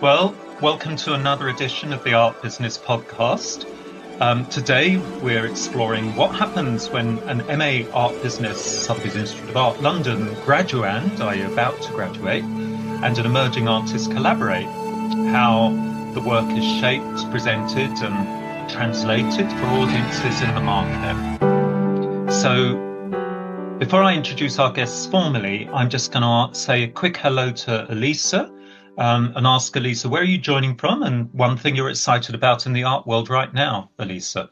Well, welcome to another edition of the Art Business Podcast. Today, we're exploring what happens when an MA Art Business, Sotheby's Institute of Art London graduand, i.e. about to graduate, and an emerging artist collaborate, how the work is shaped, presented, and translated for audiences in the market. So, before I introduce our guests formally, I'm just going to say a quick hello to Elisa and ask Elisa, where are you joining from and one thing you're excited about in the art world right now, Elisa?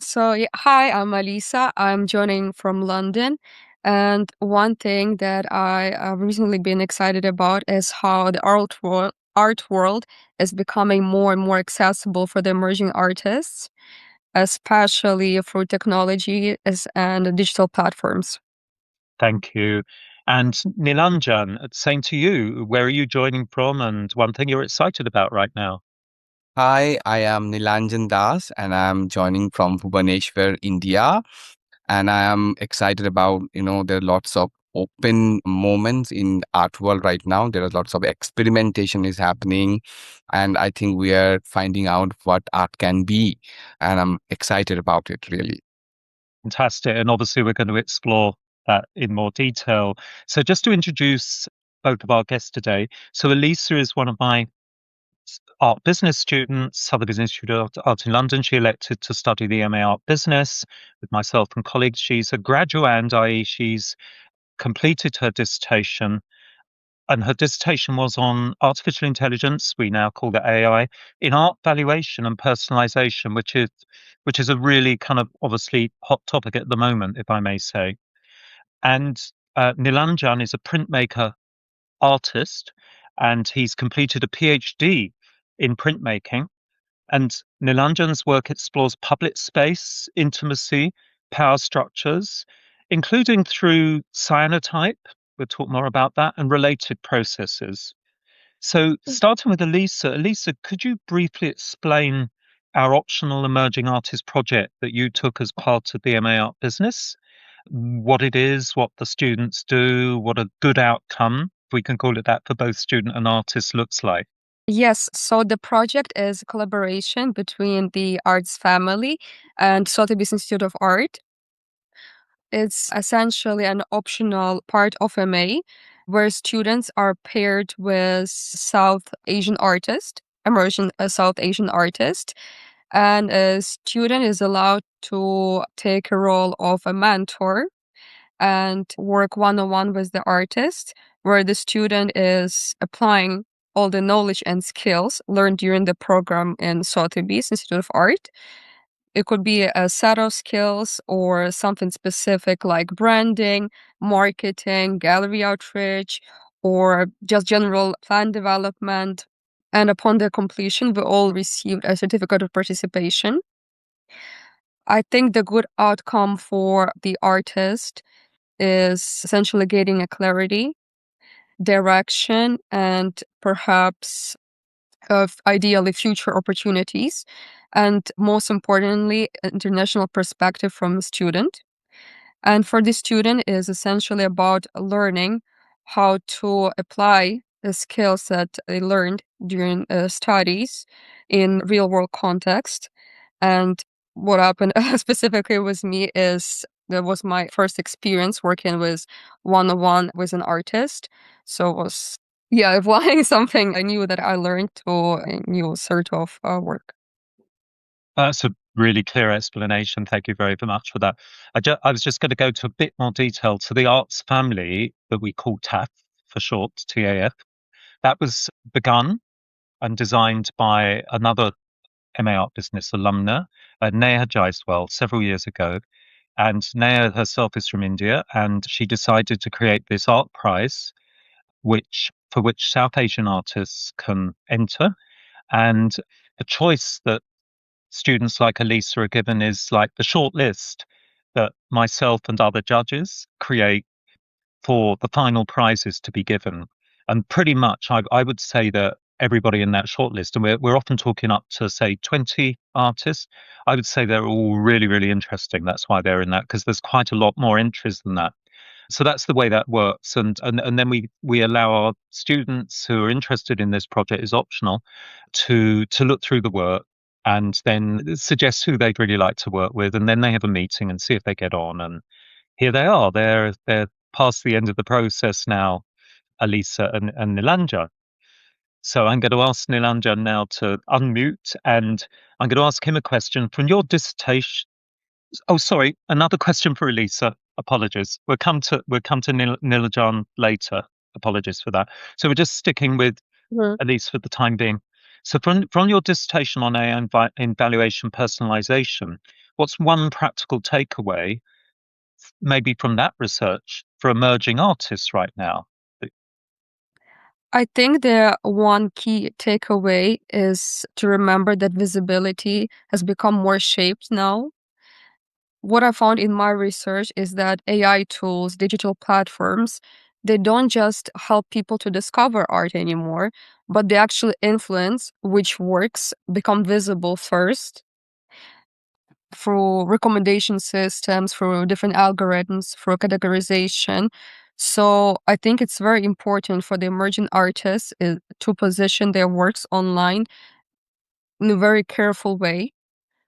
Hi, I'm Alisa. I'm joining from London. And one thing that I have recently been excited about is how the art world is becoming more and more accessible for the emerging artists, especially through technology and digital platforms. Thank you. And Nilanjan, same to you. Where are you joining from and one thing you're excited about right now? Hi, I am Nilanjan Das and I'm joining from Bhubaneswar, India. And I am excited about, there are lots of open moments in art world right now. There are lots of experimentation is happening. And I think we are finding out what art can be. And I'm excited about it, really. Fantastic. And obviously, we're going to explore that in more detail. So, just to introduce both of our guests today. So, Elisa is one of my art business students, Sotheby's Institute of Art in London. She elected to study the MA Art Business with myself and colleagues. She's a graduand, i.e., she's completed her dissertation, and her dissertation was on artificial intelligence, we now call it AI, in art valuation and personalization, which is a really kind of obviously hot topic at the moment, if I may say. And Nilanjan is a printmaker artist, and he's completed a PhD in printmaking. And Nilanjan's work explores public space, intimacy, power structures, including through cyanotype. We'll talk more about that and related processes. So, starting with Elisa, Elisa, could you briefly explain our optional emerging artist project that you took as part of the MA Art Business? What it is, what the students do, what a good outcome, if we can call it that, for both student and artist looks like. Yes, so the project is a collaboration between the arts family and Sotheby's Institute of Art. It's essentially an optional part of MA where students are paired with South Asian artist, emerging South Asian artist, and a student is allowed to take a role of a mentor and work one-on-one with the artist, where the student is applying all the knowledge and skills learned during the program in Sotheby's Institute of Art. It could be a set of skills or something specific like branding, marketing, gallery outreach, or just general plan development. And upon their completion, we all received a certificate of participation. I think the good outcome for the artist is essentially getting a clarity, direction, and perhaps of ideally future opportunities, and most importantly, international perspective from the student. And for the student is essentially about learning how to apply the skills that they learned during studies in real world context. And what happened specifically with me is that was my first experience working with one-on-one with an artist. So it was, yeah, applying something I knew that I learned to a new sort of work. That's a really clear explanation. Thank you very much for that. I was just going to go to a bit more detail to the arts family that we call TAF for short, TAF. That was begun and designed by another MA Art Business alumna, Neha Jaiswal, several years ago. And Neha herself is from India, and she decided to create this art prize, for which South Asian artists can enter. And the choice that students like Elisa are given is like the short list that myself and other judges create for the final prizes to be given. And pretty much, I would say that everybody in that shortlist, and we're often talking up to, say, 20 artists, I would say they're all really, really interesting. That's why they're in that, because there's quite a lot more interest than that. So that's the way that works, and then we allow our students who are interested in this project, is optional, to look through the work and then suggest who they'd really like to work with, and then they have a meeting and see if they get on. And here they are. They're past the end of the process now, Alisa and Nilanjan. So I'm going to ask Nilanjan now to unmute, and I'm going to ask him a question from your dissertation. Oh, sorry, another question for Elisa. Apologies. We'll come to Nilanjan later. Apologies for that. So we're just sticking with Mhm. Elise for the time being. So from your dissertation on AI in valuation personalization, what's one practical takeaway, maybe from that research, for emerging artists right now? I think the one key takeaway is to remember that visibility has become more shaped now. What I found in my research is that AI tools, digital platforms, they don't just help people to discover art anymore, but they actually influence which works become visible first through recommendation systems, through different algorithms, through categorization. So I think it's very important for the emerging artists to position their works online in a very careful way.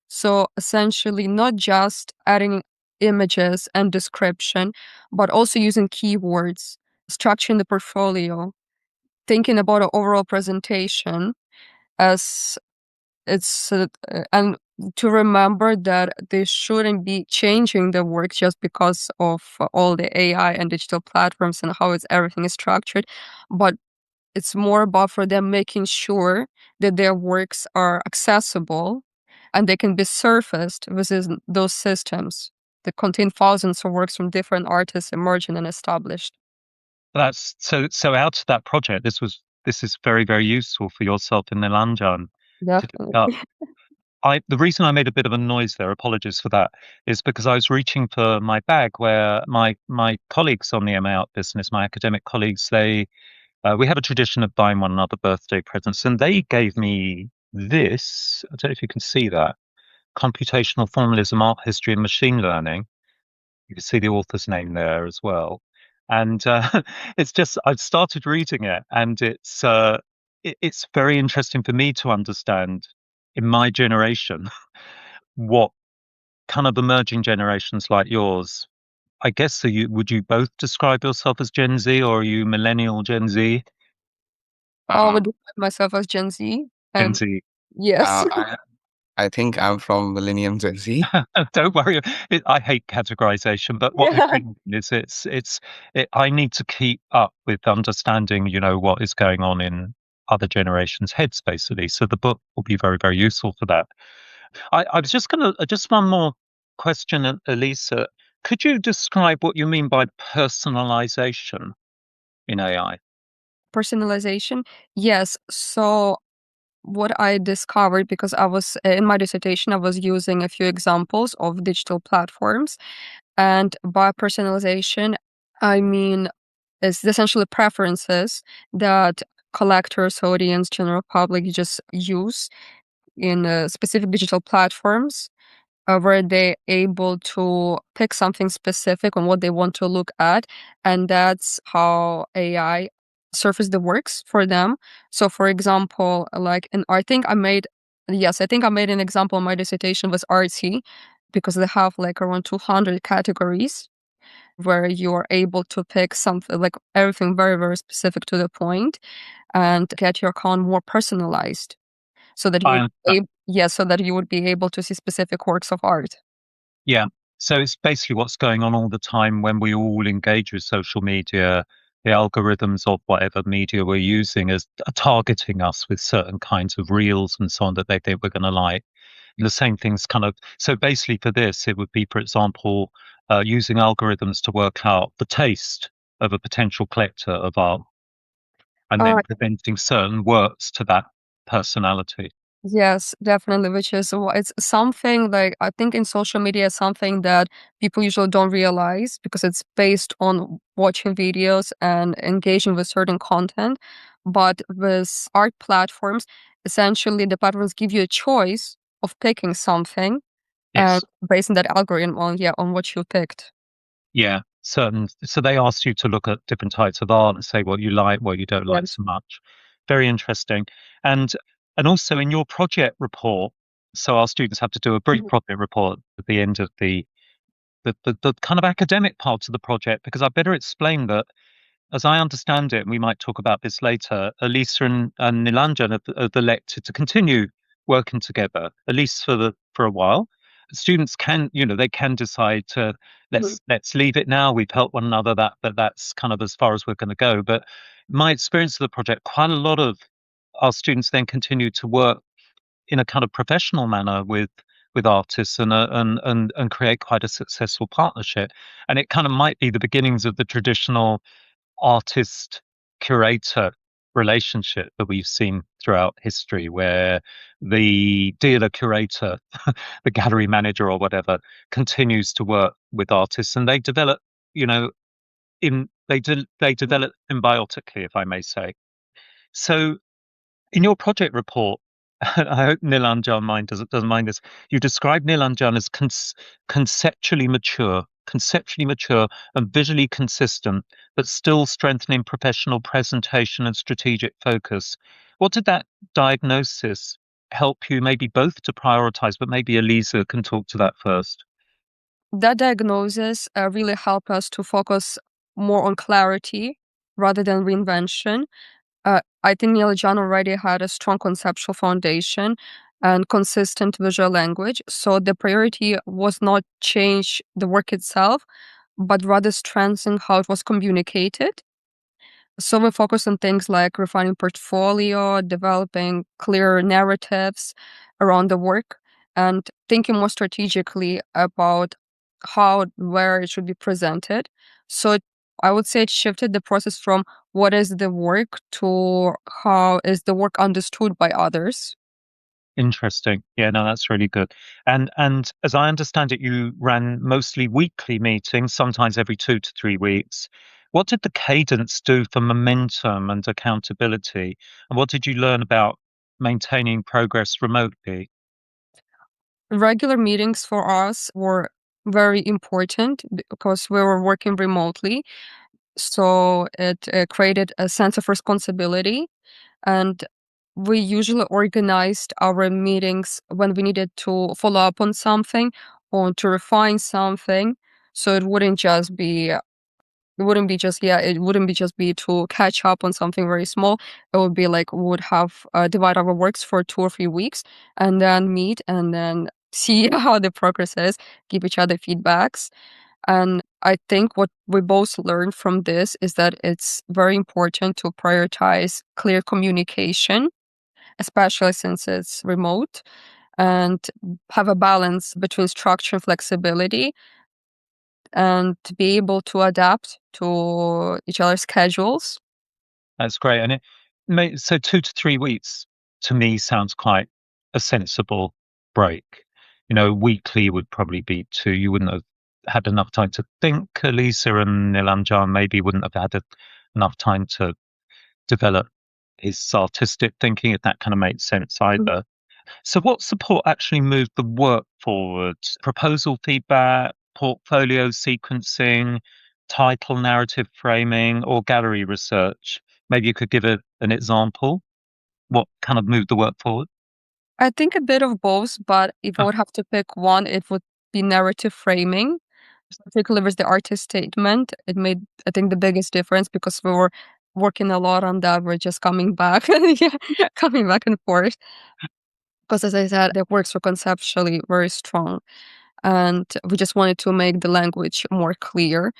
So essentially, not just adding images and description, but also using keywords, structuring the portfolio, thinking about an overall presentation as and to remember that they shouldn't be changing the work just because of all the AI and digital platforms and how everything is structured, but it's more about for them making sure that their works are accessible and they can be surfaced within those systems that contain thousands of works from different artists emerging and established. That's so out of that project, this is very, very useful for yourself in Nilanjan to Definitely. the reason I made a bit of a noise there, apologies for that, is because I was reaching for my bag where my colleagues on the MA Art business, my academic colleagues, we have a tradition of buying one another birthday presents, and they gave me this. I don't know if you can see that. Computational Formalism, Art History and Machine Learning. You can see the author's name there as well. And it's just, I've started reading it, and it's very interesting for me to understand in my generation what kind of emerging generations like yours. I guess, would you both describe yourself as Gen Z, or are you millennial Gen Z? I Uh, would describe myself as Gen Z, Gen and Z. yes. I think I'm from Millennium Gen Z. Don't worry. I hate categorization, but what I think is I need to keep up with understanding, what is going on in other generations' heads, basically. So the book will be very, very useful for that. I was just one more question, Elisa. Could you describe what you mean by personalization in AI? Personalization, yes. So what I discovered, because I was in my dissertation, I was using a few examples of digital platforms. And by personalization, I mean it's essentially preferences that collectors, audience, general public just use in specific digital platforms, where they're able to pick something specific on what they want to look at, and that's how AI surface the works for them. So, for example, like, and I think I made, yes, I think I made an example in my dissertation was artsy, because they have like around 200 categories where you are able to pick something like everything very, very specific to the point and get your account more personalized so that you I would understand. so that you would be able to see specific works of art. Yeah. So it's basically what's going on all the time when we all engage with social media. The algorithms of whatever media we're using are targeting us with certain kinds of reels and so on that they think we're going to like. And the same things so basically for this, it would be, for example, using algorithms to work out the taste of a potential collector of art and Uh, then presenting certain works to that personality. yes, definitely, which is it's something like I think in social media it's something that people usually don't realize because it's based on watching videos and engaging with certain content. But with art platforms, essentially the platforms give you a choice of picking something and Yes. basing that algorithm on on what you picked. Yeah. so they asked you to look at different types of art and say what you like, what you don't like Yes. so much. Very interesting. And and also in your project report, so our students have to do a brief Mhm. project report at the end of the kind of academic part of the project, because I better explain that as I understand it, and we might talk about this later, Elisa and Nilanjan have elected to continue working together, at least for a while. Students can, they can decide to Mhm. let's leave it now. We've helped one another. That's kind of as far as we're going to go. But my experience of the project, quite a lot of our students then continue to work in a kind of professional manner with artists and create quite a successful partnership. And it kind of might be the beginnings of the traditional artist curator relationship that we've seen throughout history, where the dealer curator, the gallery manager or whatever, continues to work with artists, and they develop, you know, they develop symbiotically, if I may say. So in your project report, I hope Nilanjan doesn't mind this. You describe Nilanjan as conceptually mature and visually consistent, but still strengthening professional presentation and strategic focus. What did that diagnosis help you maybe both to prioritize? But maybe Elisa can talk to that first. That diagnosis really helped us to focus more on clarity rather than reinvention. I think Nilanjan already had a strong conceptual foundation and consistent visual language. So the priority was not change the work itself, but rather strengthen how it was communicated. So we focus on things like refining portfolio, developing clear narratives around the work, and thinking more strategically about how, where it should be presented. So I would say it shifted the process from what is the work to how is the work understood by others. Interesting. Yeah, no, that's really good. And as I understand it, you ran mostly weekly meetings, sometimes every 2 to 3 weeks. What did the cadence do for momentum and accountability? And what did you learn about maintaining progress remotely? Regular meetings for us were very important because we were working remotely. So it created a sense of responsibility. And we usually organized our meetings when we needed to follow up on something or to refine something. So it wouldn't be just be to catch up on something very small. It would be like we would have divide our works for 2 or 3 weeks and then meet and then see how the progress is, give each other feedbacks. And I think what we both learned from this is that it's very important to prioritize clear communication, especially since it's remote, and have a balance between structure and flexibility, and to be able to adapt to each other's schedules. That's great. And so 2 to 3 weeks to me sounds quite a sensible break. Weekly would probably be two. You wouldn't have had enough time to think. Elisa and Nilanjan maybe wouldn't have had enough time to develop his artistic thinking, if that kind of makes sense Mm. either. So what support actually moved the work forward? Proposal feedback, portfolio sequencing, title narrative framing, or gallery research? Maybe you could give an example. What kind of moved the work forward? I think a bit of both, but if I Ah, would have to pick one, it would be narrative framing, particularly with the artist statement. It made, I think, the biggest difference because we were working a lot on that. We're just coming back, yeah, coming back and forth. Because as I said, the works were conceptually very strong, and we just wanted to make the language more clear.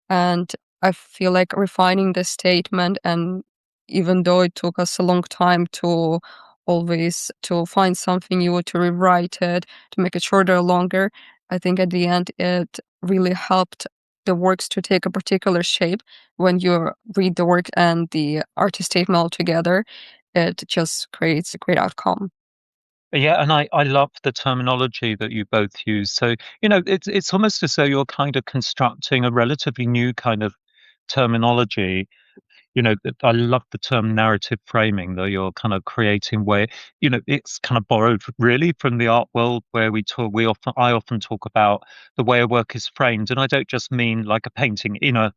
And I feel like refining the statement, and even though it took us a long time to always to find something new, to rewrite it, to make it shorter or longer, I think at the end it really helped the works to take a particular shape. When you read the work and the artist statement all together, it just creates a great outcome. yeah, and I love the terminology that you both use. So, it's almost as though you're kind of constructing a relatively new kind of terminology. I love the term narrative framing, that you're kind of creating where, it's kind of borrowed really from the art world, where I often talk about the way a work is framed. And I don't just mean like a painting in a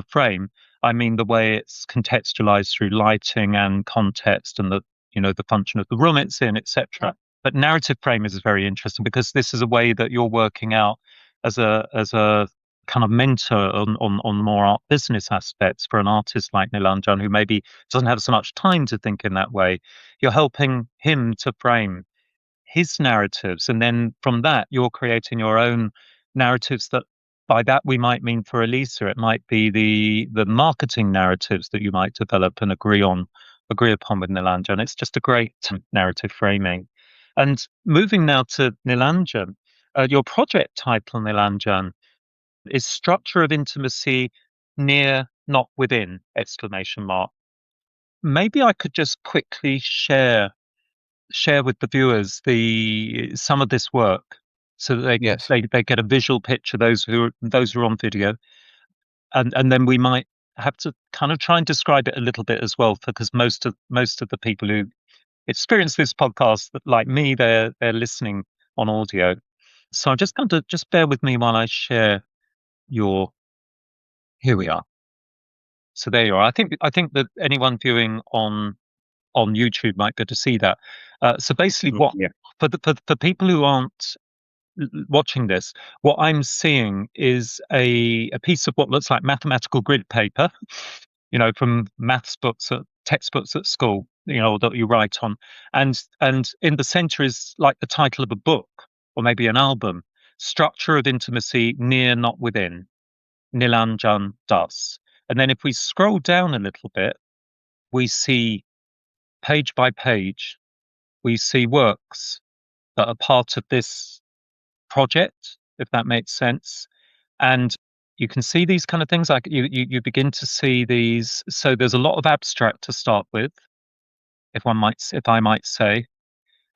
frame. I mean the way it's contextualized through lighting and context, and the function of the room it's in, etc. But narrative frame is very interesting, because this is a way that you're working out as a kind of mentor on more art business aspects for an artist like Nilanjan, who maybe doesn't have so much time to think in that way. You're helping him to frame his narratives, and then from that you're creating your own narratives. That by that we might mean, for Elisa, it might be the marketing narratives that you might develop and agree upon with Nilanjan. It's just a great narrative framing. And moving now to Nilanjan, your project title, Nilanjan, is structure of intimacy near, not within, exclamation mark. Maybe I could just quickly share with the viewers some of this work, so that Yes. they get a visual picture, those who are on video, and then we might have to kind of try and describe it a little bit as well, because most of the people who experience this podcast, like me, they're listening on audio. So I'm just going to just bear with me while I share your. Here we are. So there you are. I think that anyone viewing on YouTube might be able to see that. So basically, Yeah. for people who aren't watching this, what I'm seeing is a piece of what looks like mathematical grid paper, from maths books, textbooks at school, that you write on, and in the center is like the title of a book, or maybe an album. Structure of intimacy near, not within. Nilanjan Das. And then if we scroll down a little bit, we see page by page, we see works that are part of this project, if that makes sense. And you can see these kind of things, like you begin to see these. So there's a lot of abstract to start with, if I might say.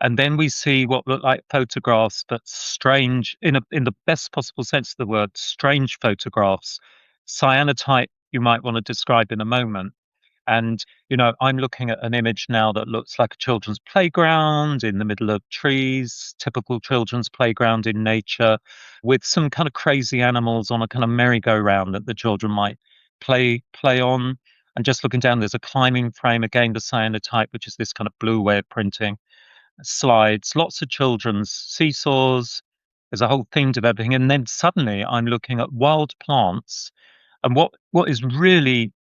And then we see what look like photographs, but strange, in the best possible sense of the word, strange photographs. Cyanotype, you might want to describe in a moment. And, I'm looking at an image now that looks like a children's playground in the middle of trees, typical children's playground in nature, with some kind of crazy animals on a kind of merry-go-round that the children might play on. And just looking down, there's a climbing frame, again, the cyanotype, which is this kind of blue way of printing. Slides, lots of children's seesaws. There's a whole theme to everything. And then suddenly I'm looking at wild plants. And what is really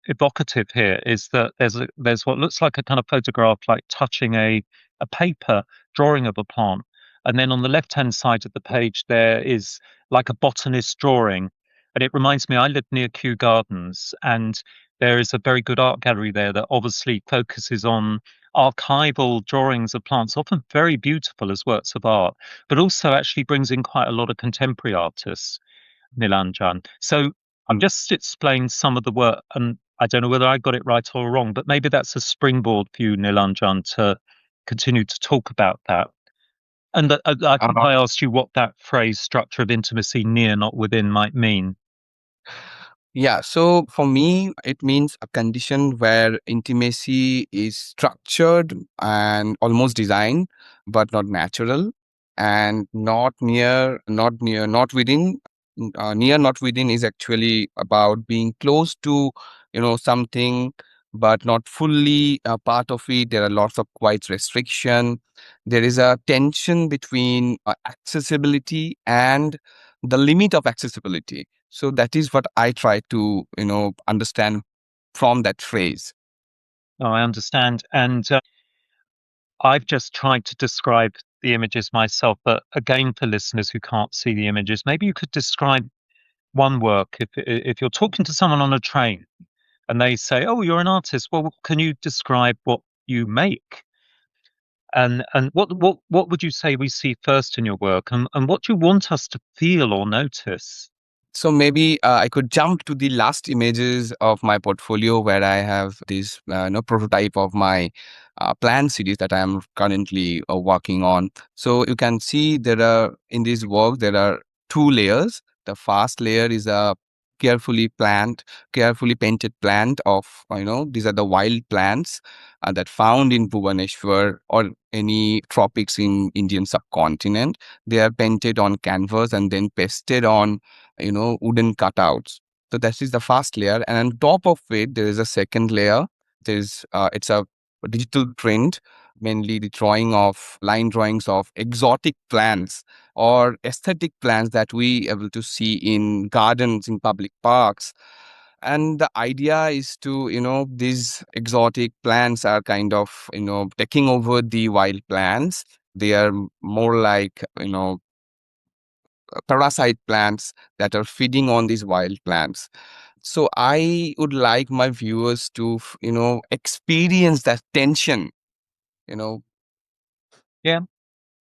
evocative here is that there's what looks like a kind of photograph, like touching a paper drawing of a plant, and then on the left hand side of the page there is like a botanist drawing. And it reminds me, I live near Kew Gardens, and there is a very good art gallery there that obviously focuses on archival drawings of plants, often very beautiful as works of art, but also actually brings in quite a lot of contemporary artists, Nilanjan. So I'm just explaining some of the work, and I don't know whether I got it right or wrong, but maybe that's a springboard for you, Nilanjan, to continue to talk about that. And I think Uh, I asked you what that phrase, structure of intimacy near, not within, might mean. Yeah, so for me, it means a condition where intimacy is structured and almost designed, but not natural, and not within. Near, not within is actually about being close to, something, but not fully a part of it. There are lots of quite restriction. There is a tension between accessibility and the limit of accessibility. So that is what I try to, understand from that phrase. Oh, I understand. And I've just tried to describe the images myself, but again, for listeners who can't see the images, maybe you could describe one work. If you're talking to someone on a train and they say, "Oh, you're an artist. Well, can you describe what you make?" And what would you say we see first in your work, and what do you want us to feel or notice? So maybe I could jump to the last images of my portfolio where I have this prototype of my plan series that I am currently working on. So you can see in this work there are two layers. The first layer is a carefully painted plant of, these are the wild plants that found in Bhubaneswar or any tropics in Indian subcontinent. They are painted on canvas and then pasted on, wooden cutouts. So that is the first layer, and on top of it, there is a second layer. It's a digital print, mainly the line drawings of exotic plants or aesthetic plants that we able to see in gardens, in public parks. And the idea is to, these exotic plants are kind of, taking over the wild plants. They are more like, parasite plants that are feeding on these wild plants. So I would like my viewers to, experience that tension, you know. Yeah.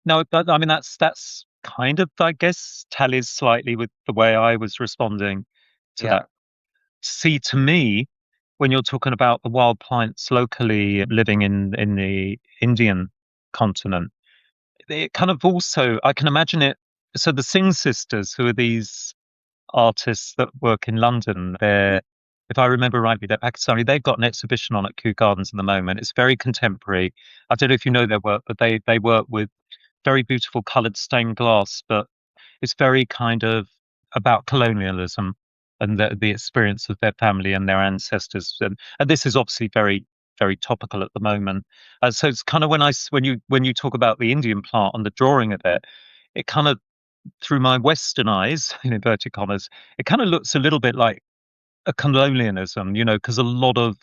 No, I mean, that's kind of, I guess, tallies slightly with the way I was responding to Yeah. that. See, to me, when you're talking about the wild plants locally living in the Indian continent, it kind of also, I can imagine it. So the Singh sisters, who are these artists that work in London, if I remember rightly, they're Pakistani. They've got an exhibition on at Kew Gardens at the moment. It's very contemporary. I don't know if you know their work, but they work with very beautiful coloured stained glass, but it's very kind of about colonialism and the experience of their family and their ancestors. And this is obviously very, very topical at the moment. So it's kind of when you talk about the Indian plant and the drawing of it, it kind of, through my Western eyes, in inverted commas, it kind of looks a little bit like a colonialism, because a lot of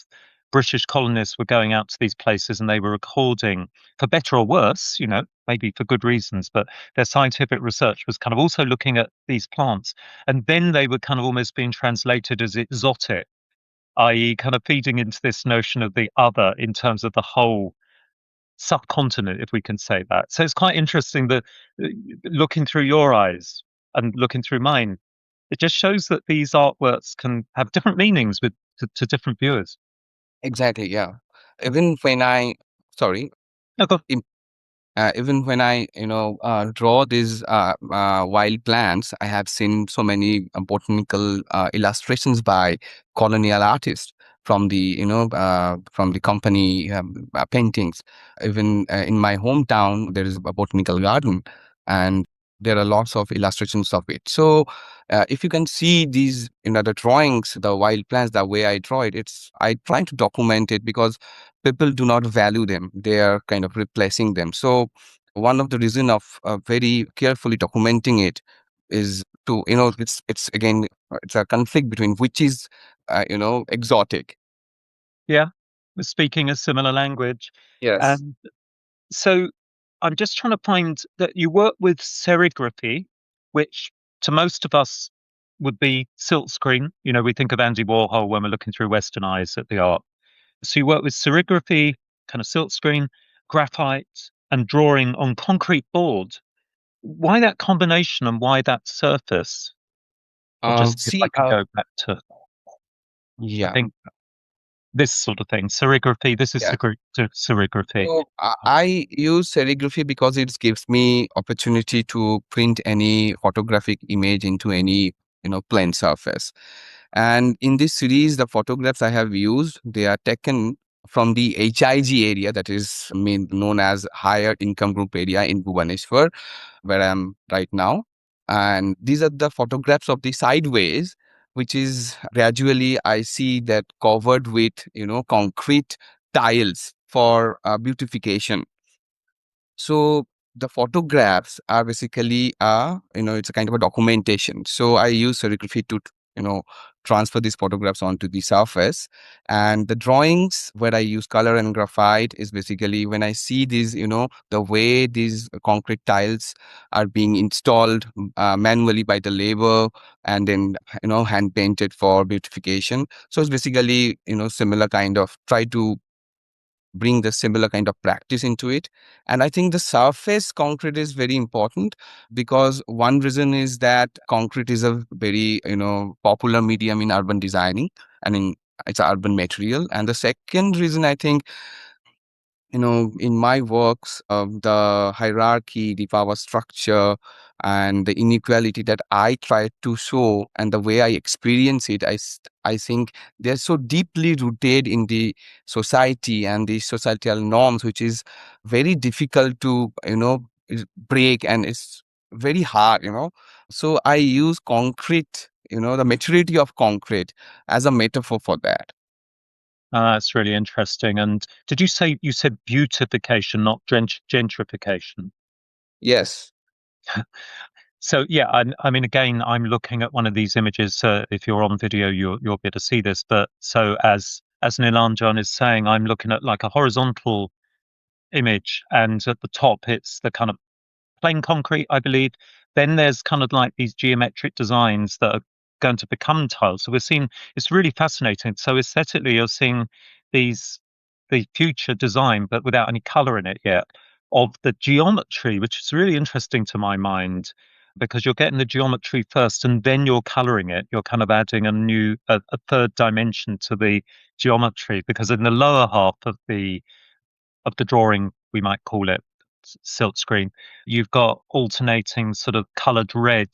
British colonists were going out to these places and they were recording, for better or worse, maybe for good reasons, but their scientific research was kind of also looking at these plants. And then they were kind of almost being translated as exotic, i.e., kind of feeding into this notion of the other in terms of the whole subcontinent, if we can say that. So it's quite interesting that looking through your eyes and looking through mine, it just shows that these artworks can have different meanings to different viewers. Exactly, yeah. Even when I, sorry, No, go. even when I, draw these wild plants, I have seen so many botanical illustrations by colonial artists from the, from the company paintings. Even in my hometown, there is a botanical garden, and there are lots of illustrations of it. So if you can see these, the drawings, the wild plants, the way I draw it, I try to document it because people do not value them. They are kind of replacing them. So one of the reason of very carefully documenting it is to, it's again, it's a conflict between which is, exotic. Yeah, we're speaking a similar language. Yes. And so I'm just trying to find that you work with serigraphy, which to most of us would be silkscreen. We think of Andy Warhol when we're looking through Western eyes at the art. So you work with serigraphy, kind of silkscreen, graphite, and drawing on concrete board. Why that combination and why that surface? Or just if I See, could go back to, I yeah. think this sort of thing, serigraphy. This is Yeah. serigraphy. So I use serigraphy because it gives me opportunity to print any photographic image into any, plain surface. And in this series, the photographs I have used, they are taken from the HIG area, that is known as higher income group area in Bhubaneswar, where I am right now. And these are the photographs of the sideways, which is gradually I see that covered with, concrete tiles for beautification. So the photographs are basically it's a kind of a documentation. So I use serigraphy to, transfer these photographs onto the surface. And the drawings where I use color and graphite is basically when I see these, the way these concrete tiles are being installed manually by the labor, and then, hand painted for beautification. So it's basically, similar kind of try to bring the similar kind of practice into it. And I think the surface concrete is very important because one reason is that concrete is a very, popular medium in urban designing, and it's an urban material. And the second reason, I think, in my works, the hierarchy, the power structure, and the inequality that I try to show and the way I experience it, I think they're so deeply rooted in the society and the societal norms, which is very difficult to, break, and it's very hard, So I use concrete, the maturity of concrete as a metaphor for that. That's really interesting. And did you say you said beautification, not gentrification? Yes. So yeah, I mean, again, I'm looking at one of these images. If you're on video, you'll be able to see this. But so as Nilanjan is saying, I'm looking at like a horizontal image, and at the top, it's the kind of plain concrete, I believe. Then there's kind of like these geometric designs that are going to become tiles. So we're seeing it's really fascinating. So aesthetically, you're seeing these the future design, but without any color in it yet, of the geometry, which is really interesting to my mind because you're getting the geometry first and then you're coloring it. You're kind of adding a third dimension to the geometry because in the lower half of the drawing, we might call it silk screen, you've got alternating sort of colored red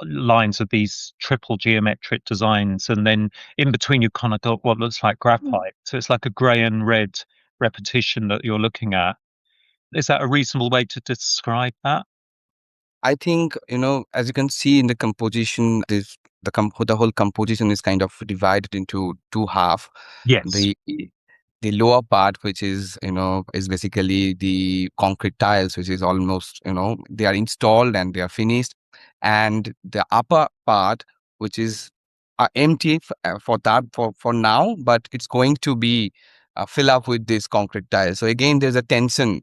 lines of these triple geometric designs. And then in between, you've kind of got what looks like graphite. So it's like a gray and red repetition that you're looking at. Is that a reasonable way to describe that? I think, as you can see in the composition, the whole composition is kind of divided into two half. Yes. The lower part, which is, is basically the concrete tiles, which is almost, they are installed and they are finished. And the upper part, which is empty for that for now, but it's going to be fill up with this concrete tiles. So again, there's a tension,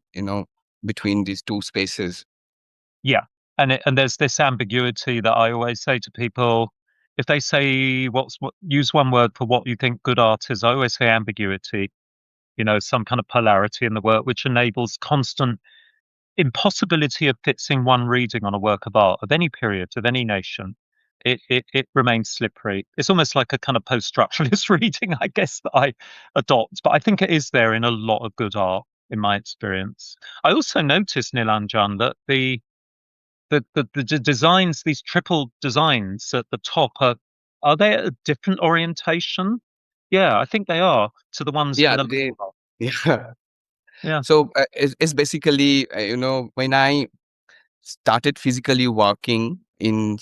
between these two spaces. Yeah. And there's this ambiguity that I always say to people. If they say use one word for what you think good art is, I always say ambiguity, some kind of polarity in the work, which enables constant impossibility of fixing one reading on a work of art of any period, of any nation. It remains slippery. It's almost like a kind of post-structuralist reading, I guess, that I adopt. But I think it is there in a lot of good art, in my experience. I also noticed, Nilanjan, that the designs, these triple designs at the top, are they a different orientation? Yeah, I think they are to the ones Yeah, with a they, yeah. yeah. So it's basically, when I started physically working in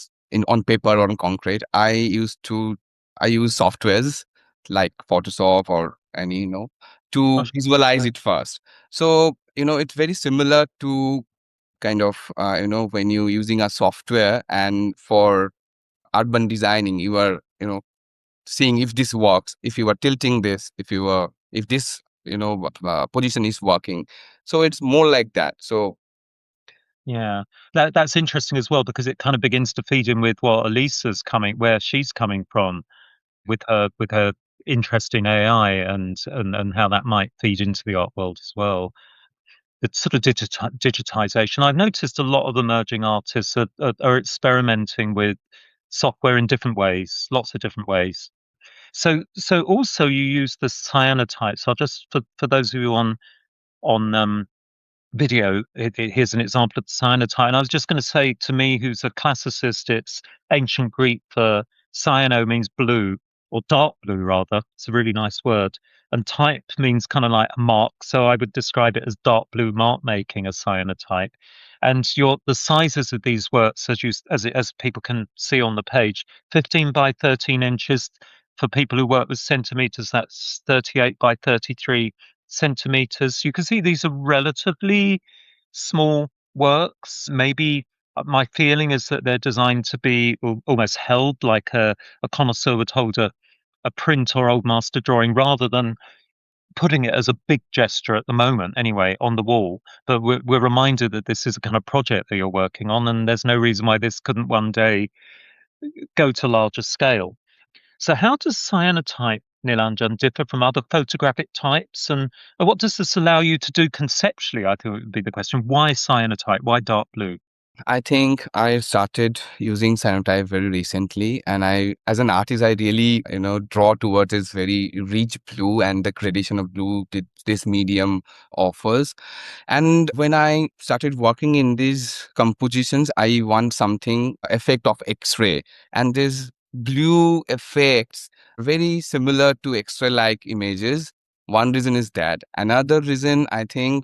on paper or on concrete, I use softwares like Photoshop or any, Oh, to visualize sure. it first. So, it's very similar to kind of, when you're using a software and for urban designing, you are, seeing if this works, if you are tilting this, if this, position is working. So it's more like that. So Yeah, that's interesting as well because it kind of begins to feed in with what Elisa's where she's coming from with her interest in AI and how that might feed into the art world as well. The sort of digitization. I've noticed a lot of emerging artists are experimenting with software in different ways, lots of different ways. So also you use the cyanotypes. I'll just for those of you on video, here's an example of the cyanotype. And I was just going to say to me, who's a classicist, it's ancient Greek for cyano means blue or dark blue, rather. It's a really nice word. And type means kind of like a mark. So I would describe it as dark blue mark making, a cyanotype. And the sizes of these works, as people can see on the page, 15 by 13 inches. For people who work with centimeters, that's 38 by 33 centimeters. You can see these are relatively small works. Maybe my feeling is that they're designed to be almost held like a connoisseur would hold a print or old master drawing rather than putting it as a big gesture at the moment anyway on the wall. But we're reminded that this is a kind of project that you're working on and there's no reason why this couldn't one day go to larger scale. So how does cyanotype, Nilanjan, differ from other photographic types? And what does this allow you to do conceptually? I think would be the question. Why cyanotype? Why dark blue? I think I started using cyanotype very recently, and as an artist, I really, draw towards this very rich blue and the gradation of blue that this medium offers. And when I started working in these compositions, I want something effect of X-ray, and this blue effects very similar to X-ray like images. One reason is that. Another reason, I think,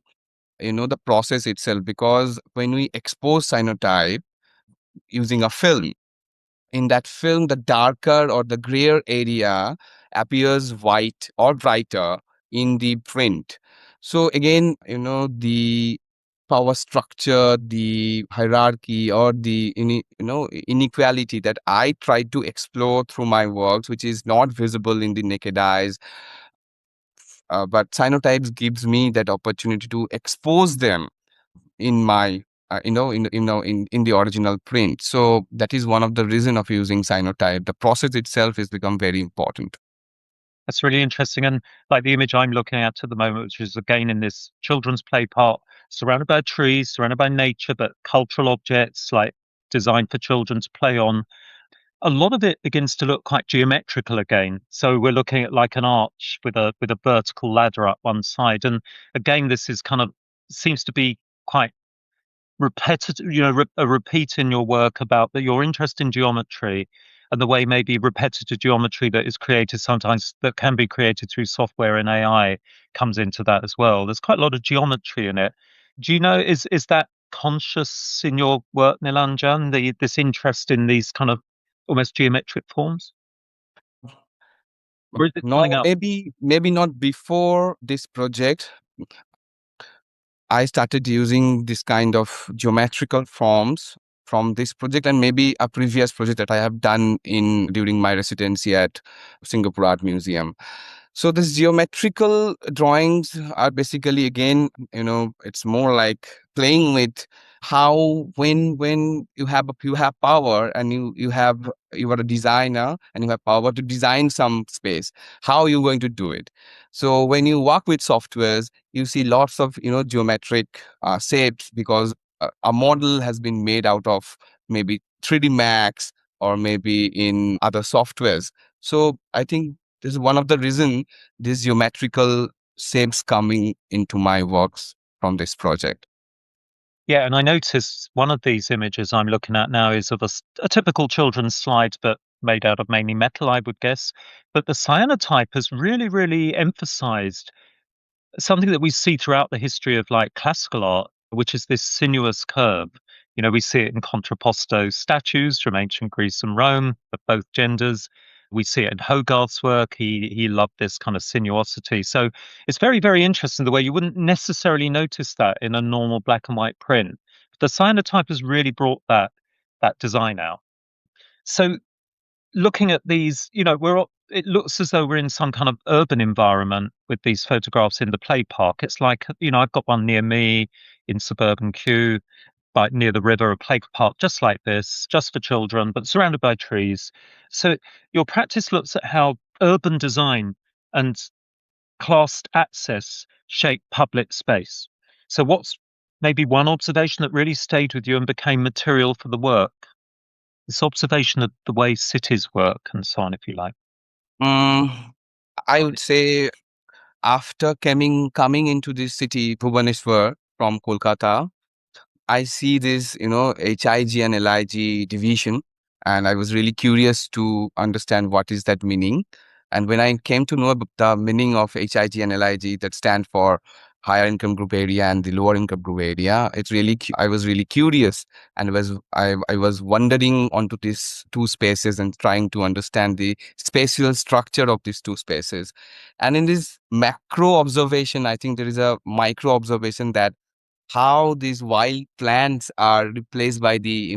the process itself, because when we expose cyanotype using a film, in that film the darker or the grayer area appears white or brighter in the print. So again, the power structure, the hierarchy, or the inequality that I try to explore through my works, which is not visible in the naked eyes, but cyanotypes gives me that opportunity to expose them in my in the original print. So that is one of the reason of using cyanotype. The process itself has become very important. That's really interesting. And like the image I'm looking at the moment, which is again in this children's play park, surrounded by trees, surrounded by nature, but cultural objects like designed for children to play on. A lot of it begins to look quite geometrical again. So we're looking at like an arch with a vertical ladder up one side. And again, this is kind of seems to be quite repetitive, a repeat in your work about that your interest in geometry and the way maybe repetitive geometry that is created sometimes that can be created through software and AI comes into that as well. There's quite a lot of geometry in it. Do you know, is that conscious in your work, Nilanjan, this interest in these kind of almost geometric forms? Or is it No, coming up? maybe not before this project. I started using this kind of geometrical forms from this project and maybe a previous project that I have done in during my residency at Singapore Art Museum. So these geometrical drawings are basically, again, it's more like playing with how when you have power and you are a designer and you have power to design some space, how are you going to do it? So when you work with softwares, you see lots of geometric shapes, because a model has been made out of maybe 3D Max or maybe in other softwares. So I think this is one of the reason these geometrical shapes coming into my works from this project. Yeah, and I noticed one of these images I'm looking at now is of a typical children's slide, but made out of mainly metal, I would guess. But the cyanotype has really, really emphasized something that we see throughout the history of like classical art, which is this sinuous curve. We see it in contrapposto statues from ancient Greece and Rome of both genders. We see it in Hogarth's work. He loved this kind of sinuosity. So it's very, very interesting the way you wouldn't necessarily notice that in a normal black and white print. The cyanotype has really brought that design out. So looking at these, it looks as though we're in some kind of urban environment with these photographs in the play park. It's like, I've got one near me in suburban Kew, like near the river, a play park just like this, just for children, but surrounded by trees. So your practice looks at how urban design and classed access shape public space. So what's maybe one observation that really stayed with you and became material for the work? This observation of the way cities work and so on, if you like. Mm, I would say after coming into this city, Bhubaneswar from Kolkata, I see this, HIG and LIG division, and I was really curious to understand what is that meaning. And when I came to know about the meaning of HIG and LIG, that stand for higher income group area and the lower income group area, I was really curious, and I was wandering onto these two spaces and trying to understand the spatial structure of these two spaces. And in this macro observation, I think there is a micro observation that how these wild plants are replaced by the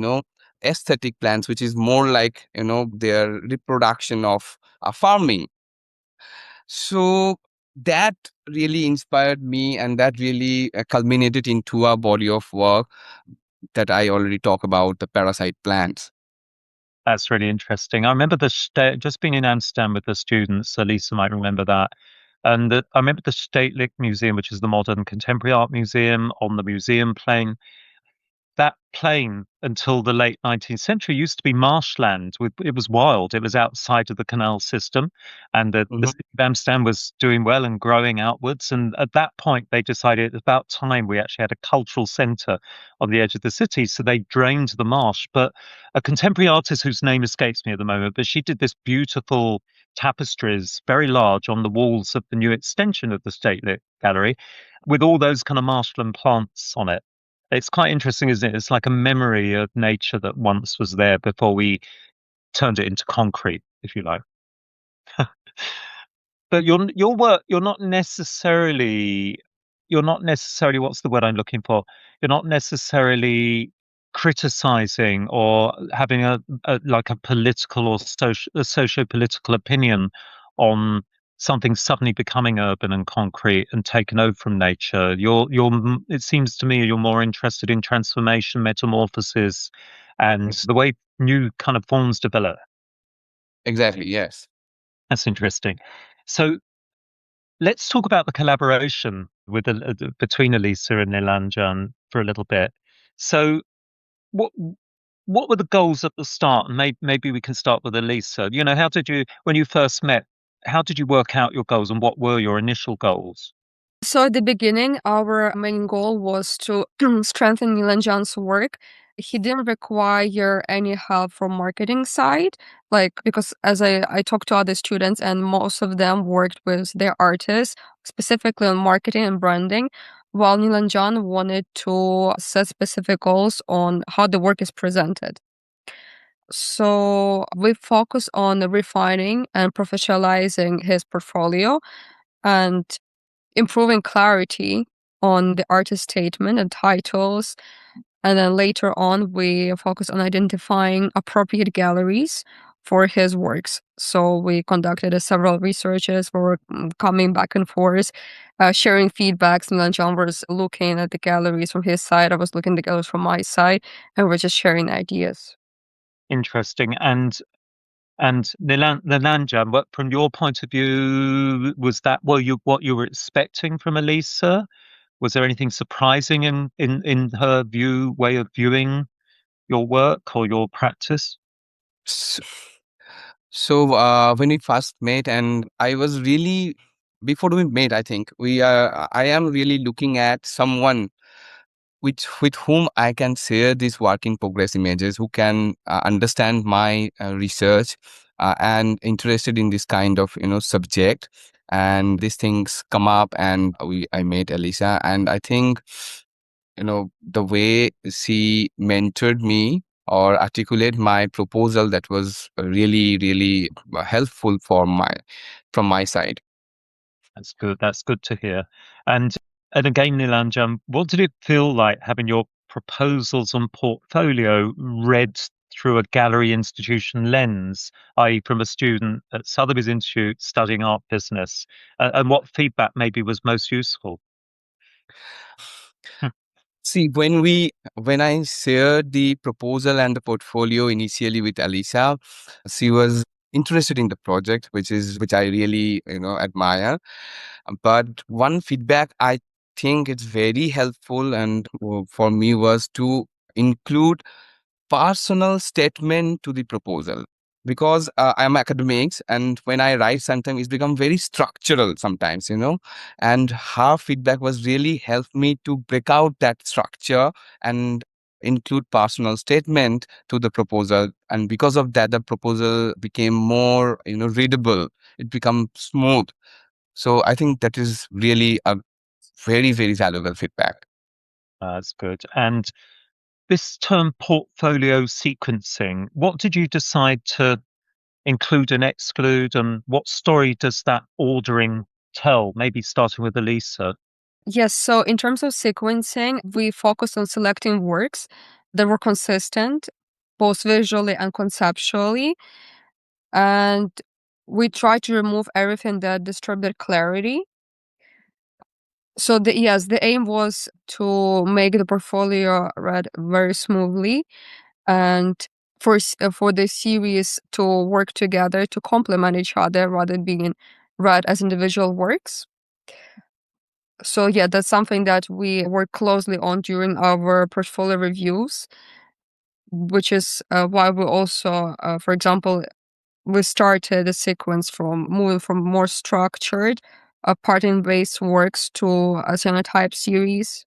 aesthetic plants, which is more like their reproduction of farming. So that really inspired me, and that really culminated into a body of work that I already talk about, the parasite plants. That's really interesting. I remember just being in Amsterdam with the students. Elisa might remember that. And I remember the Stedelijk Museum, which is the modern contemporary art museum, on the museum plane. that plain until the late 19th century used to be marshland. It was wild. It was outside of the canal system, and the Mhm. city of Amsterdam was doing well and growing outwards. And at that point, they decided it was about time we actually had a cultural centre on the edge of the city. So they drained the marsh. But a contemporary artist whose name escapes me at the moment, but she did this beautiful tapestries, very large, on the walls of the new extension of the State Lit Gallery, with all those kind of marshland plants on it. It's quite interesting, isn't it? It's like a memory of nature that once was there before we turned it into concrete, if you like. But your work, you're not necessarily, what's the word I'm looking for? You're not necessarily criticizing or having a like a political or socio-political opinion on something suddenly becoming urban and concrete and taken over from nature. It seems to me you're more interested in transformation, metamorphosis, and the way new kind of forms develop. Exactly, yes. That's interesting. So let's talk about the collaboration between Elisa and Nilanjan for a little bit. So, what what were the goals at the start? And maybe we can start with Elisa. How did you, when you first met, how did you work out your goals, and what were your initial goals? So at the beginning, our main goal was to strengthen Nilanjan's work. He didn't require any help from marketing side, like because as I talked to other students and most of them worked with their artists, specifically on marketing and branding, while Nilanjan wanted to set specific goals on how the work is presented. So we focus on refining and professionalizing his portfolio and improving clarity on the artist statement and titles. And then later on, we focus on identifying appropriate galleries for his works. So we conducted several researches. We were coming back and forth, sharing feedbacks. And then John was looking at the galleries from his side. I was looking at the galleries from my side, and we're just sharing ideas. Interesting. And Nilanjan, what from your point of view was that what you were expecting from Elisa? Was there anything surprising in her way of viewing your work or your practice? S- So when we first met, and I was really before we met, I think I am really looking at someone with whom I can share these work in progress images, who can understand my research and interested in this kind of subject. And these things come up, and I met Elisa, and I think the way she mentored me or articulate my proposal, that was really helpful from my side. That's good. That's good to hear. And and again, Nilanjan, what did it feel like having your proposals and portfolio read through a gallery institution lens, i.e., from a student at Sotheby's Institute studying art business? And what feedback maybe was most useful? Hmm, See, when I shared the proposal and the portfolio initially with Alisa, she was interested in the project, which I really admire. But one feedback I think it's very helpful and for me was to include personal statement to the proposal, because I'm academics, and when I write sometimes it's become very structural sometimes, and her feedback was really helped me to break out that structure and include personal statement to the proposal. And because of that, the proposal became more readable, it become smooth. So I think that is really a very valuable feedback. that's good. And this term portfolio sequencing, what did you decide to include and exclude, and what story does that ordering tell? Maybe starting with Elisa. Yes, so in terms of sequencing, we focused on selecting works that were consistent, both visually and conceptually. And we try to remove everything that disturbed their clarity. So the aim was to make the portfolio read very smoothly and for the series to work together to complement each other rather than being read as individual works. So yeah, that's something that we work closely on during our portfolio reviews, which is why we also, for example, we started the sequence from moving from more structured pattern-based works to a cyanotype series,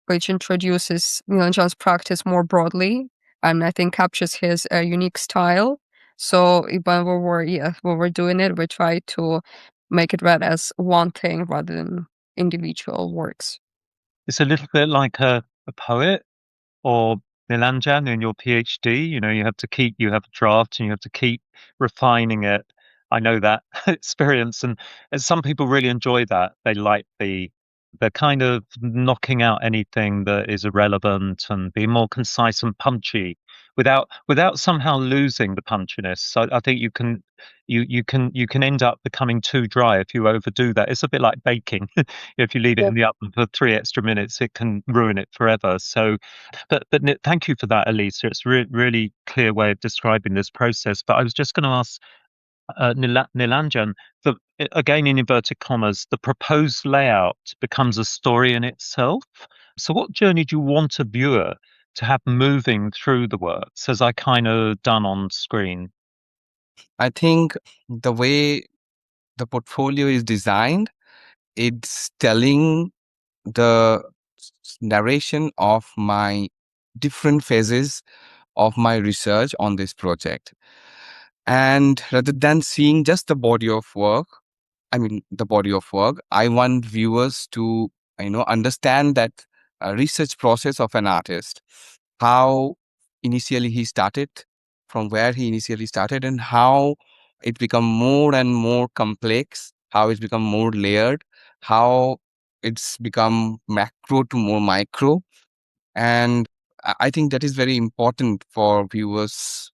which introduces Nilanjan's practice more broadly and I think captures his unique style. So when we were doing it, we try to make it read as one thing rather than individual works. It's a little bit like a poet or Nilanjan in your PhD. You know, you have a draft and you have to keep refining it. I know that experience, and some people really enjoy that. They like the kind of knocking out anything that is irrelevant and being more concise and punchy without somehow losing the punchiness. So I think you can end up becoming too dry if you overdo that. It's a bit like baking. If you leave it Yeah. in the oven for 3 extra minutes, it can ruin it forever. So thank you for that, Elisa. It's really clear way of describing this process. But I was just going to ask Nilanjan, again in inverted commas, the proposed layout becomes a story in itself. So what journey do you want a viewer to have moving through the works, as I kind of done on screen? I think the way the portfolio is designed, it's telling the narration of my different phases of my research on this project. And rather than seeing just the body of work, the body of work, I want viewers to, understand that research process of an artist, how initially he started, from where he initially started, and how it become more and more complex, how it's become more layered, how it's become macro to more micro. And I think that is very important for viewers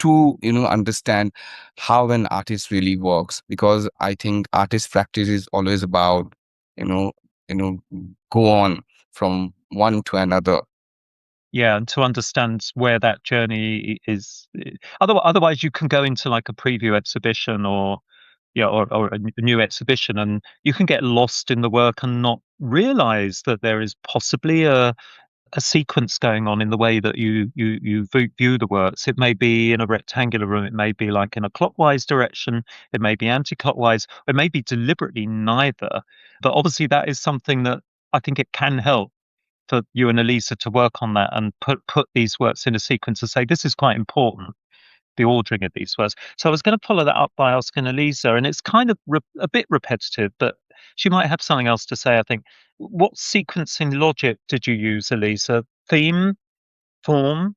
to understand how an artist really works, because I think artist practice is always about you know you know go on from one to another. Yeah, and to understand where that journey is. Otherwise, you can go into like a preview exhibition or yeah, or a new exhibition, and you can get lost in the work and not realize that there is possibly a sequence going on in the way that you view the works. It may be in a rectangular room, it may be like in a clockwise direction, it may be anti-clockwise, it may be deliberately neither. But obviously, that is something that I think it can help for you and Elisa to work on that and put these works in a sequence and say this is quite important, the ordering of these words. So I was going to follow that up by asking Elisa, and it's kind of a bit repetitive, but she might have something else to say. I think. What sequencing logic did you use, Elisa? Theme, form,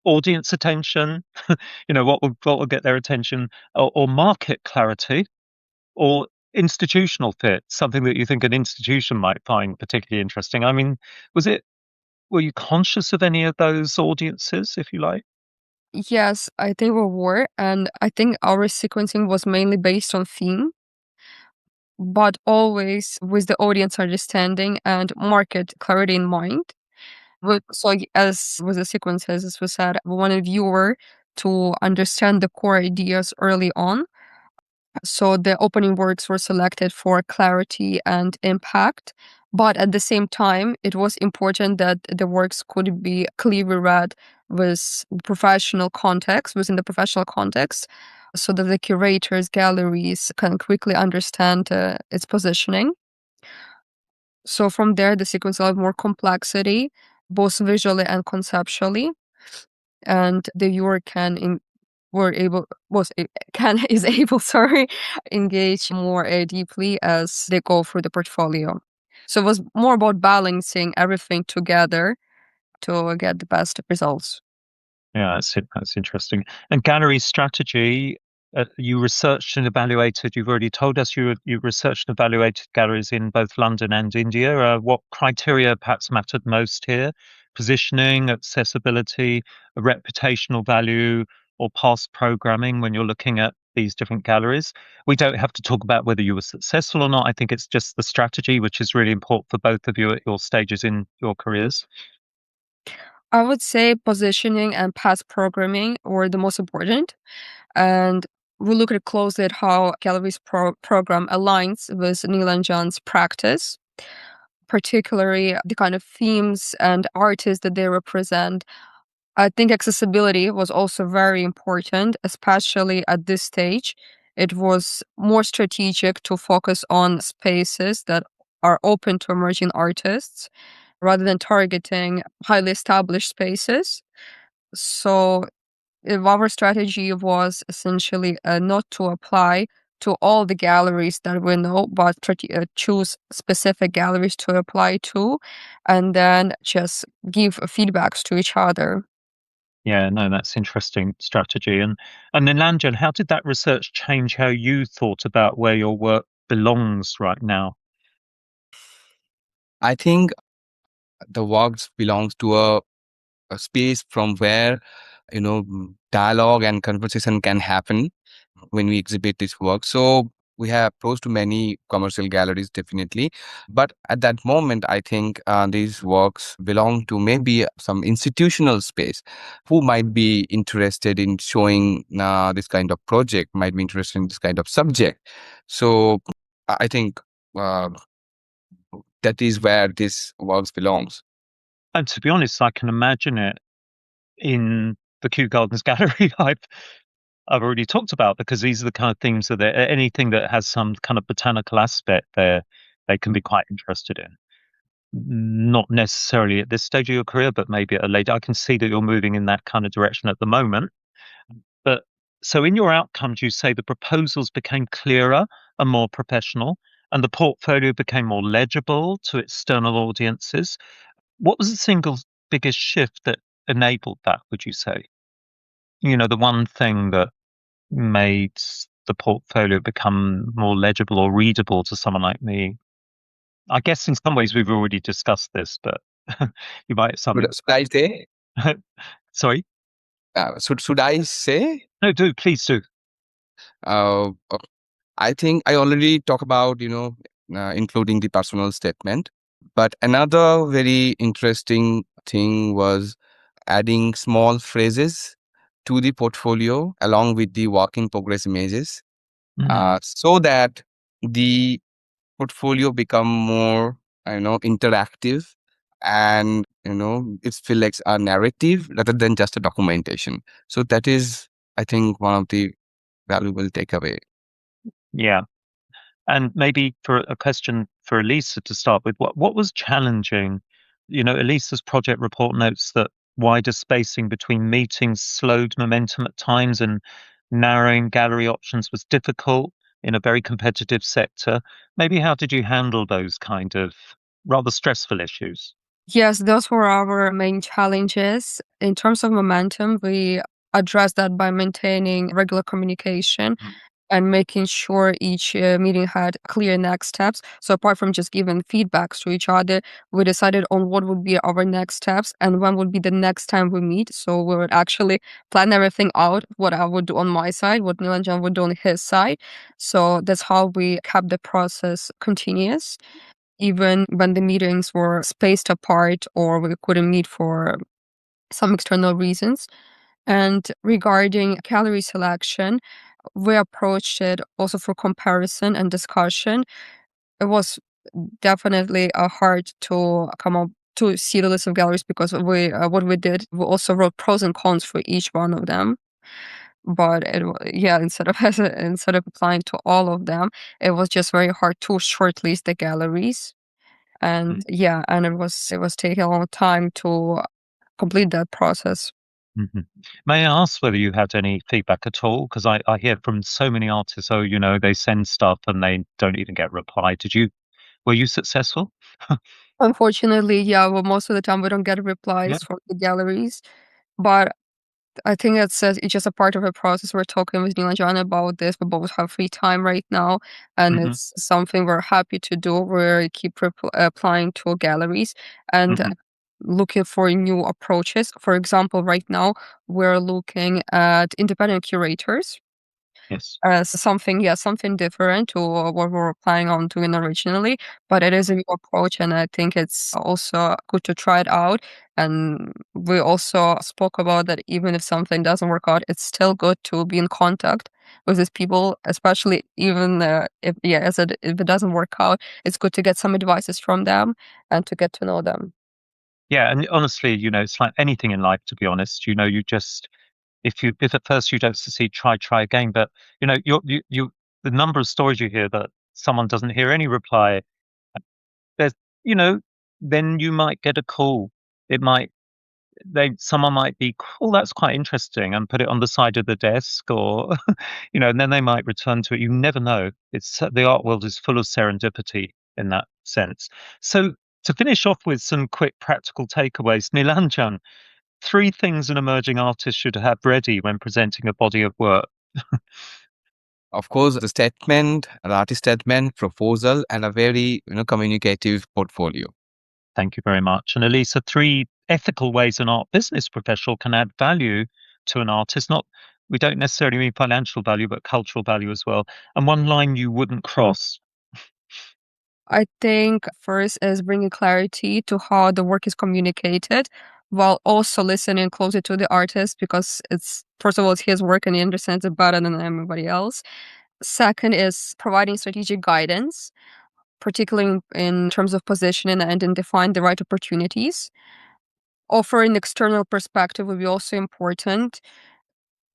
audience attention. What will get their attention, or market clarity, or institutional fit. Something that you think an institution might find particularly interesting. I mean, was it? Were you conscious of any of those audiences, if you like? Yes, I think we were, and I think our sequencing was mainly based on theme, but always with the audience understanding and market clarity in mind. As with the sequences, as we said, we want a viewer to understand the core ideas early on. So the opening works were selected for clarity and impact. But at the same time, it was important that the works could be clearly read with professional context, within the professional context, so that the curators, galleries can quickly understand its positioning. So from there, the sequence allowed more complexity, both visually and conceptually, and the viewer can were able was a- can is able engage more deeply as they go through the portfolio. So it was more about balancing everything together to get the best results. Yeah, that's interesting. And gallery strategy, you researched and evaluated. You've already told us you researched and evaluated galleries in both London and India. What criteria perhaps mattered most here? Positioning, accessibility, reputational value, or past programming when you're looking at these different galleries. We don't have to talk about whether you were successful or not. I think it's just the strategy, which is really important for both of you at your stages in your careers. I would say positioning and past programming were the most important. And we looked closely at how gallery's program aligns with Nilanjan's practice, particularly the kind of themes and artists that they represent. I think accessibility was also very important, especially at this stage. It was more strategic to focus on spaces that are open to emerging artists rather than targeting highly established spaces. So our strategy was essentially not to apply to all the galleries that we know, but choose specific galleries to apply to, and then just give feedbacks to each other. Yeah, no, that's interesting strategy. And Nilanjan, how did that research change how you thought about where your work belongs right now? I think the works belongs to a space from where dialogue and conversation can happen when we exhibit this work. So we have approached to many commercial galleries, definitely, but at that moment I think these works belong to maybe some institutional space who might be interested in showing this kind of project, might be interested in this kind of subject. So I think uh, that is where this works belongs. And to be honest, I can imagine it in the Kew Gardens Gallery I've already talked about, because these are the kind of things that anything that has some kind of botanical aspect there, they can be quite interested in. Not necessarily at this stage of your career, but maybe at a later. I can see that you're moving in that kind of direction at the moment. But so in your outcomes, you say the proposals became clearer and more professional, and the portfolio became more legible to external audiences. What was the single biggest shift that enabled that, would you say? The one thing that made the portfolio become more legible or readable to someone like me? I guess in some ways we've already discussed this, but you might have something. Should I say? Sorry? Should I say? No, do, please do. Uh, I think I already talked about, including the personal statement. But another very interesting thing was adding small phrases to the portfolio along with the work in progress images, Mm. so that the portfolio become more, interactive, and it feels like a narrative rather than just a documentation. So that is, I think, one of the valuable takeaway. Yeah. And maybe for a question for Elisa to start with, what was challenging? Elisa's project report notes that wider spacing between meetings slowed momentum at times, and narrowing gallery options was difficult in a very competitive sector. Maybe how did you handle those kind of rather stressful issues? Yes, those were our main challenges. In terms of momentum, we addressed that by maintaining regular communication and making sure each meeting had clear next steps. So apart from just giving feedbacks to each other, we decided on what would be our next steps and when would be the next time we meet. So we would actually plan everything out, what I would do on my side, what Nilanjan would do on his side. So that's how we kept the process continuous, even when the meetings were spaced apart or we couldn't meet for some external reasons. And regarding calorie selection, we approached it also for comparison and discussion. It was definitely hard to come up to see the list of galleries because what we did, we also wrote pros and cons for each one of them. But yeah, instead of applying to all of them, it was just very hard to shortlist the galleries. And yeah, and it was taking a long time to complete that process. Mm-hmm. May I ask whether you had any feedback at all? Because I hear from so many artists, oh, they send stuff and they don't even get reply. Were you successful? Unfortunately, yeah, well, most of the time we don't get Yeah. replies from the galleries, but I think it's just a part of the process. We're talking with Nilanjan about this. We both have free time right now, and Hmm. it's something we're happy to do. We keep applying to galleries and Hmm. looking for new approaches. For example, right now we're looking at independent curators Yes. as something different to what we were planning on doing originally. But it is a new approach, and I think it's also good to try it out. And we also spoke about that even if something doesn't work out, it's still good to be in contact with these people, especially even if it doesn't work out, it's good to get some advices from them and to get to know them. Yeah, and honestly, it's like anything in life, to be honest. You just if at first you don't succeed, try again. But the number of stories you hear that someone doesn't hear any reply, there's you know, then you might get a call. It might someone might be, "Cool, that's quite interesting," and put it on the side of the desk, or and then they might return to it. You never know. It's the art world is full of serendipity in that sense. So to finish off with some quick practical takeaways, Nilanjan, three things an emerging artist should have ready when presenting a body of work. Of course, the statement, an artist statement, proposal, and a very communicative portfolio. Thank you very much. And Elisa, three ethical ways an art business professional can add value to an artist. Not We don't necessarily mean financial value, but cultural value as well. And one line you wouldn't cross. I think first is bringing clarity to how the work is communicated while also listening closely to the artist because it's, first of all, it's his work and he understands it better than everybody else. Second is providing strategic guidance, particularly in terms of positioning and in define the right opportunities. Offering external perspective will be also important.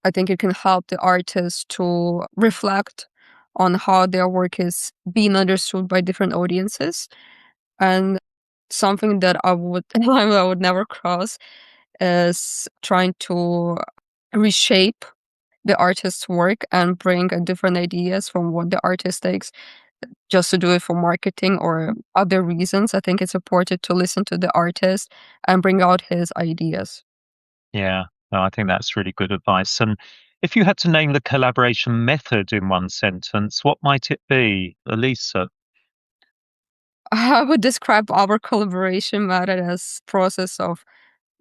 I think it can help the artist to reflect on how their work is being understood by different audiences. And something that I would I would never cross is trying to reshape the artist's work and bring different ideas from what the artist takes just to do it for marketing or other reasons. I think it's important to listen to the artist and bring out his ideas. Yeah, no, I think that's really good advice. And if you had to name the collaboration method in one sentence, what might it be, Elisa? I would describe our collaboration method as process of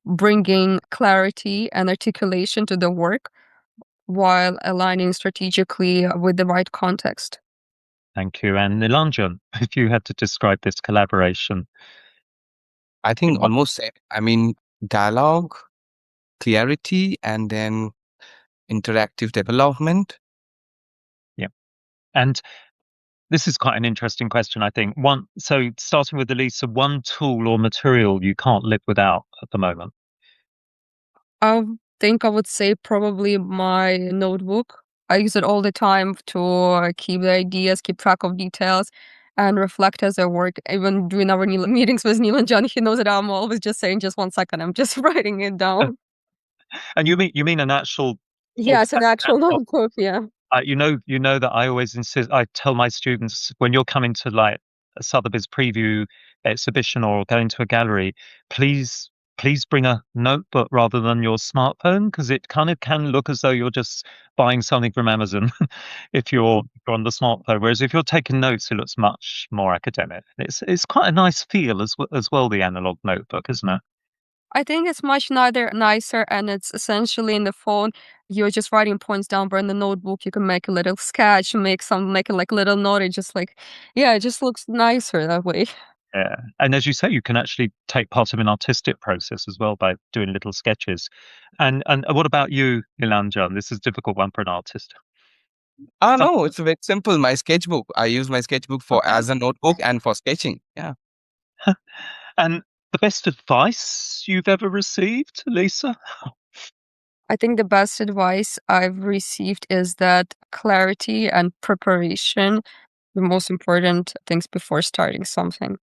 bringing clarity and articulation to the work while aligning strategically with the right context. Thank you. And Nilanjan, if you had to describe this collaboration I in think one. almost, dialogue, clarity, and then interactive development. Yeah. And this is quite an interesting question, I think. So starting with Elisa, one tool or material you can't live without at the moment. I think I would say probably my notebook. I use it all the time to keep the ideas, keep track of details, and reflect as I work. Even during our meetings with Nilanjan, he knows that I'm always just saying, "Just 1 second, I'm just writing it down." And you mean an actual Yeah, it's an authentic actual notebook. Yeah. you know that I always insist. I tell my students when you're coming to like a Sotheby's preview exhibition or going to a gallery, please please bring a notebook rather than your smartphone because it kind of can look as though you're just buying something from Amazon if you're on the smartphone. Whereas if you're taking notes, it looks much more academic. It's quite a nice feel as well, the analog notebook, isn't it? I think it's much neither nicer, and it's essentially in the phone, you're just writing points down, but in the notebook, you can make a little sketch, make a like little note. It just like, yeah, it just looks nicer that way. Yeah, and as you say, you can actually take part of an artistic process as well by doing little sketches. And what about you, Nilanjan? This is a difficult one for an artist. Ah, Some no, it's very simple. My sketchbook. I use my sketchbook for Okay. as a notebook and for sketching. Yeah. And the best advice you've ever received, Lisa? I think the best advice I've received is that clarity and preparation, the most important things before starting something.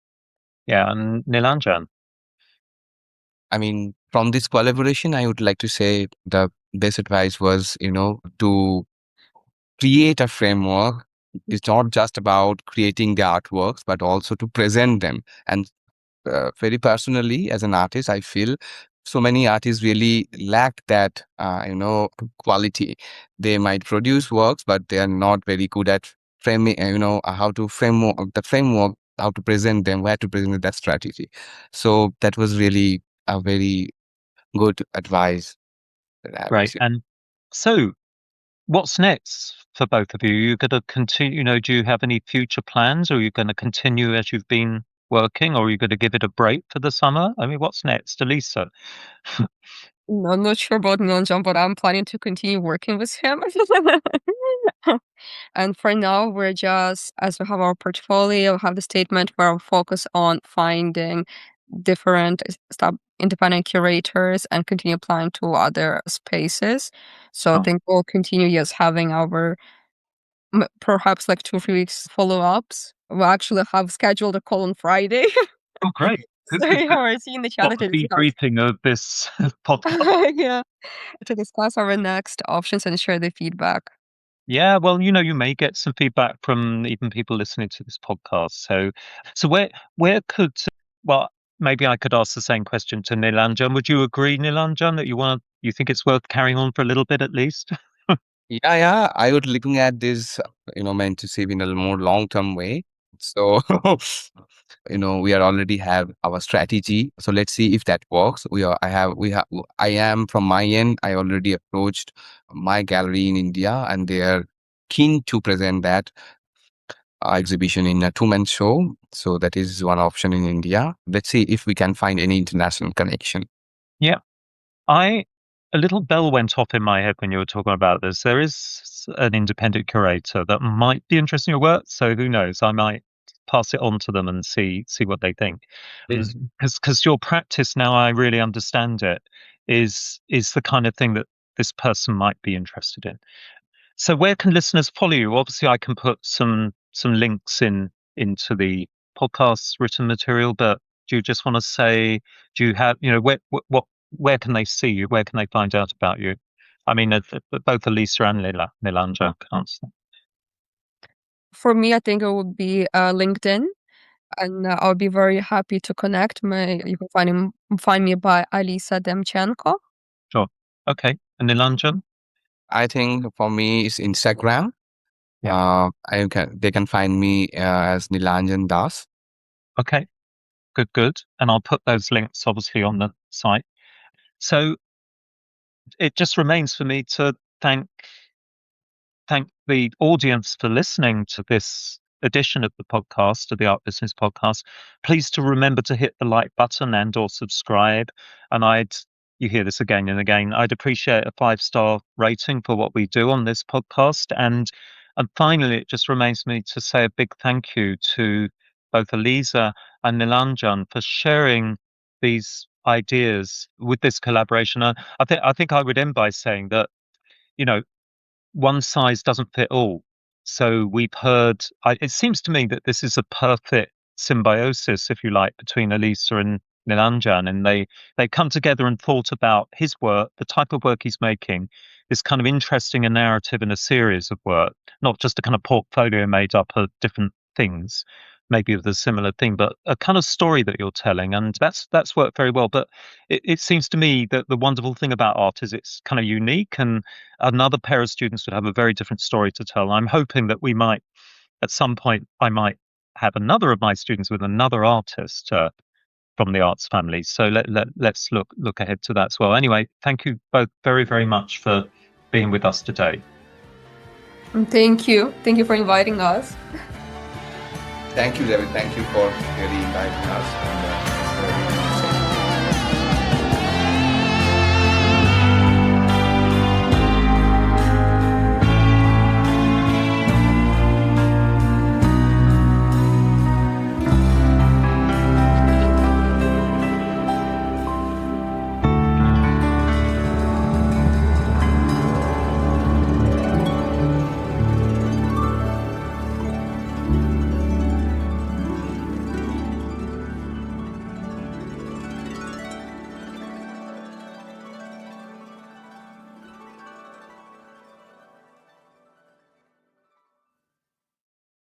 Yeah, and Nilanjan. I mean, from this collaboration, I would like to say the best advice was, to create a framework. It's not just about creating the artworks, but also to present them. And very personally, as an artist, I feel so many artists really lack that, quality. They might produce works, but they are not very good at framing, how to framework, how to present them, where to present that strategy. So that was really a very good advice that I have Great. received. And so What's next for both of you? You're going to continue, do you have any future plans, or are you going to continue as you've been working, or are you going to give it a break for the summer? I mean, what's next, Elisa? No, I'm not sure about Nilanjan, but I'm planning to continue working with him. And for now, we're just, as we have our portfolio, have the statement where I'll focus on finding different independent curators and continue applying to other spaces. So I Oh, think we'll continue, yes, having our perhaps like 2 or 3 weeks follow-ups. We'll actually have scheduled a call on Friday. great. Good, So good, yeah, good. we're seeing each other What, to a discuss. debriefing of this podcast? Yeah, to discuss our next options and share the feedback. Yeah, well, you may get some feedback from even people listening to this podcast. So where could, well, maybe I could ask the same question to Nilanjan. Would you agree, Nilanjan, that you think it's worth carrying on for a little bit at least? Yeah, I would looking at this, meant to save in a more long-term way. So, we are already have our strategy. So let's see if that works. I am from my end. I already approached my gallery in India, and they are keen to present that exhibition in a two-month show. So that is one option in India. Let's see if we can find any international connection. Yeah. A little bell went off in my head when you were talking about this. There is an independent curator that might be interested in your work, so who knows? I might pass it on to them and see what they think. Because your practice now, I really understand it, is the kind of thing that this person might be interested in. So where can listeners follow you? Obviously, I can put some links into the podcast's written material, but do you just want to say, do you have, where can they see you? Where can they find out about you? I mean, both Elisa and Nilanjan can't say. For me, I think it would be LinkedIn, and I'll be very happy to connect. You can find me by Alisa Demchenko. Sure. Okay. And Nilanjan? I think for me, it's Instagram. Yeah. They can find me as Nilanjan Das. Okay. Good. And I'll put those links obviously on the site. So it just remains for me to thank the audience for listening to this edition of the podcast, of the Art Business Podcast. Please to remember to hit the like button and or subscribe. And you hear this again and again, I'd appreciate a 5-star rating for what we do on this podcast. And finally, it just remains me to say a big thank you to both Elisa and Nilanjan for sharing these ideas with this collaboration. I think I would end by saying that, you know, one size doesn't fit all. So we've heard, it seems to me that this is a perfect symbiosis, if you like, between Elisa and Nilanjan, and they come together and thought about his work, the type of work he's making, this kind of interesting a narrative and a series of work, not just a kind of portfolio made up of different things, maybe with a similar thing, but a kind of story that you're telling, and that's worked very well. But it seems to me that the wonderful thing about art is it's kind of unique, and another pair of students would have a very different story to tell. I'm hoping that we might, at some point, I might have another of my students with another artist from the arts family. So let's look ahead to that as well. Anyway, thank you both very, very much for being with us today. Thank you. Thank you for inviting us. Thank you, David. Thank you for really inviting us. And,